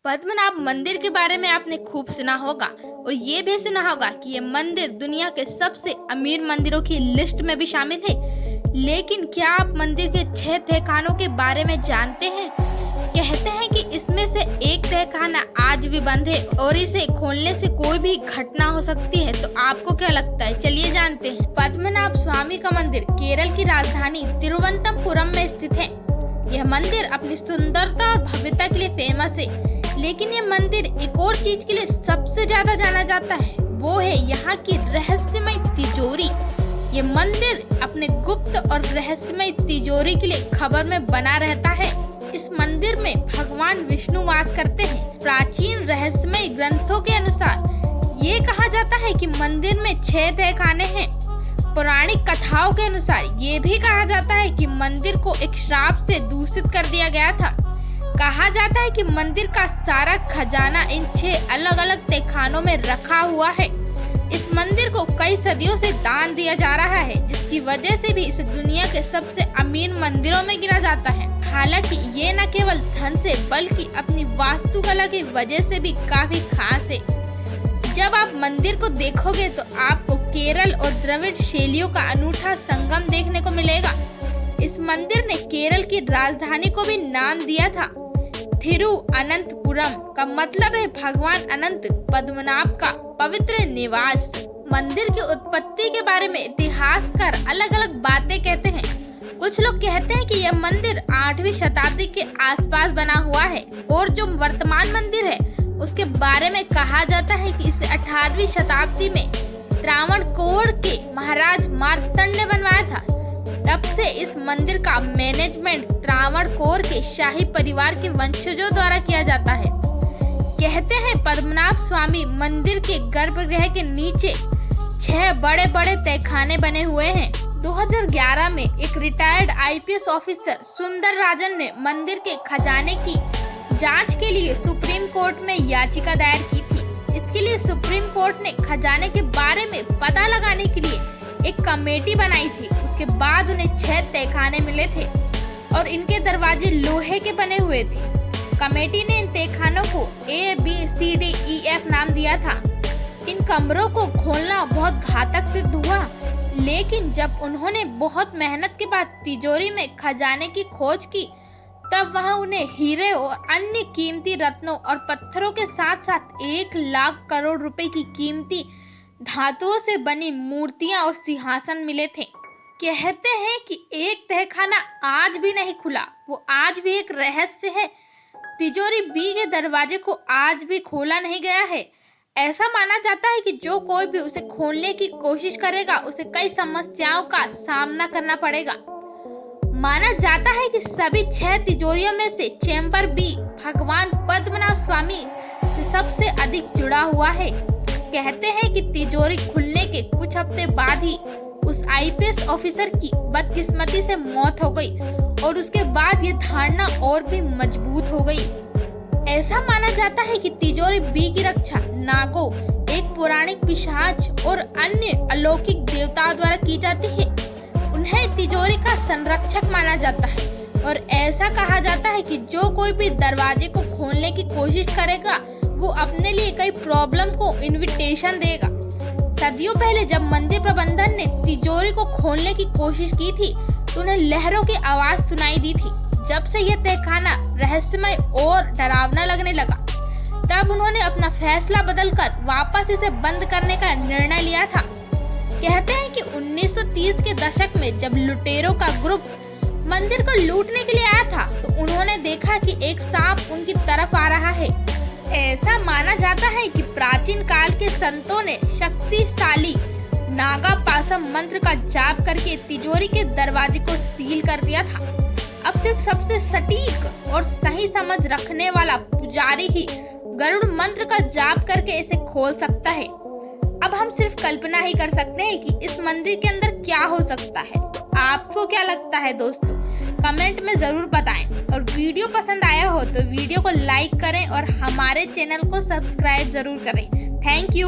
पद्मनाभ मंदिर के बारे में आपने खूब सुना होगा और ये भी सुना होगा कि ये मंदिर दुनिया के सबसे अमीर मंदिरों की लिस्ट में भी शामिल है। लेकिन क्या आप मंदिर के 6 तहखानों के बारे में जानते हैं? कहते हैं कि इसमें से एक तहखाना आज भी बंद है और इसे खोलने से कोई भी घटना हो सकती है। तो आपको क्या लगता है? चलिए जानते हैं। पद्मनाभ स्वामी का मंदिर केरल की राजधानी तिरुवनंतपुरम में स्थित है। यह मंदिर अपनी सुंदरता और भव्यता के लिए फेमस है। लेकिन ये मंदिर एक और चीज के लिए सबसे ज्यादा जाना जाता है, वो है यहाँ की रहस्यमय तिजोरी। ये मंदिर अपने गुप्त और रहस्यमय तिजोरी के लिए खबर में बना रहता है। इस मंदिर में भगवान विष्णु वास करते हैं। प्राचीन रहस्यमय ग्रंथों के अनुसार ये कहा जाता है कि मंदिर में 6 तहखाने हैं। पौराणिक कथाओं के अनुसार ये भी कहा जाता है कि मंदिर को एक श्राप से दूषित कर दिया गया था। कहा जाता है कि मंदिर का सारा खजाना इन 6 अलग अलग तहखानों में रखा हुआ है। इस मंदिर को कई सदियों से दान दिया जा रहा है, जिसकी वजह से भी इसे दुनिया के सबसे अमीर मंदिरों में गिना जाता है। हालांकि ये न केवल धन से बल्कि अपनी वास्तुकला की वजह से भी काफी खास है। जब आप मंदिर को देखोगे तो आपको केरल और द्रविड़ शैलियों का अनूठा संगम देखने को मिलेगा। इस मंदिर ने केरल की राजधानी को भी नाम दिया था। थिरुअनंतपुरम का मतलब है भगवान अनंत पद्मनाभ का पवित्र निवास। मंदिर की उत्पत्ति के बारे में इतिहासकार अलग अलग बातें कहते हैं। कुछ लोग कहते हैं कि यह मंदिर 8वीं शताब्दी के आसपास बना हुआ है और जो वर्तमान मंदिर है उसके बारे में कहा जाता है कि इसे 18वीं शताब्दी में त्रावणकोर के महाराज मार्तंड ने बनवाया था। तब से इस मंदिर का मैनेजमेंट त्रावणकोर के शाही परिवार के वंशजों द्वारा किया जाता है। कहते हैं पद्मनाभ स्वामी मंदिर के गर्भगृह के नीचे 6 बड़े बड़े तहखाने बने हुए हैं। 2011 में एक रिटायर्ड आईपीएस ऑफिसर सुंदर राजन ने मंदिर के खजाने की जांच के लिए सुप्रीम कोर्ट में याचिका दायर की थी। इसके लिए सुप्रीम कोर्ट ने खजाने के बारे में पता लगाने के लिए एक कमेटी बनाई थी। उसके बाद उन्हें 6 तहखाने मिले थे और इनके दरवाजे लोहे के बने हुए थे। कमेटी ने इन तहखानों को ABCDEF नाम दिया था। इन कमरों को खोलना बहुत घातक सिद्ध हुआ, लेकिन जब उन्होंने बहुत मेहनत के बाद तिजोरी में खजाने की खोज की तब वहां उन्हें हीरे और अन्य कीमती रत्नों और पत्थरों के साथ साथ 1 लाख करोड़ रुपए की कीमती धातुओं से बनी मूर्तियां और सिंहासन मिले थे। कहते हैं कि एक तहखाना आज भी नहीं खुला, वो आज भी एक रहस्य है। तिजोरी बी के दरवाजे को आज भी खोला नहीं गया है। ऐसा माना जाता है कि जो कोई भी उसे खोलने की कोशिश करेगा उसे कई समस्याओं का सामना करना पड़ेगा। माना जाता है कि सभी 6 तिजोरियों में से चैम्बर बी भगवान पद्मनाभ स्वामी से सबसे अधिक जुड़ा हुआ है। कहते हैं कि तिजोरी खुलने के कुछ हफ्ते बाद ही उस आईपीएस ऑफिसर की बदकिस्मती से मौत हो गई और उसके बाद ये धारणा और भी मजबूत हो गई। ऐसा माना जाता है कि तिजोरी बी की रक्षा नागों, एक पौराणिक पिशाच और अन्य अलौकिक देवताओं द्वारा की जाती है। उन्हें तिजोरी का संरक्षक माना जाता है और ऐसा कहा जाता है कि जो कोई भी दरवाजे को खोलने की कोशिश करेगा वो अपने लिए कई प्रॉब्लम को इनविटेशन देगा। सदियों पहले जब मंदिर प्रबंधन ने तिजोरी को खोलने की कोशिश की थी तो उन्हें लहरों की आवाज सुनाई दी थी। जब से यह तहखाना रहस्यमय और डरावना लगने लगा तब उन्होंने अपना फैसला बदलकर वापस इसे बंद करने का निर्णय लिया था। कहते हैं कि 1930 के दशक में जब लुटेरों का ग्रुप मंदिर को लूटने के लिए आया था तो उन्होंने देखा कि एक सांप उनकी तरफ आ रहा है। ऐसा माना जाता है कि प्राचीन काल के संतों ने शक्तिशाली नागा पासम मंत्र का जाप करके तिजोरी के दरवाजे को सील कर दिया था। अब सिर्फ सबसे सटीक और सही समझ रखने वाला पुजारी ही गरुड़ मंत्र का जाप करके इसे खोल सकता है। अब हम सिर्फ कल्पना ही कर सकते हैं कि इस मंदिर के अंदर क्या हो सकता है। तो आपको क्या लगता है दोस्तों? कमेंट में जरूर बताएं और वीडियो पसंद आया हो तो वीडियो को लाइक करें और हमारे चैनल को सब्सक्राइब जरूर करें। Thank you.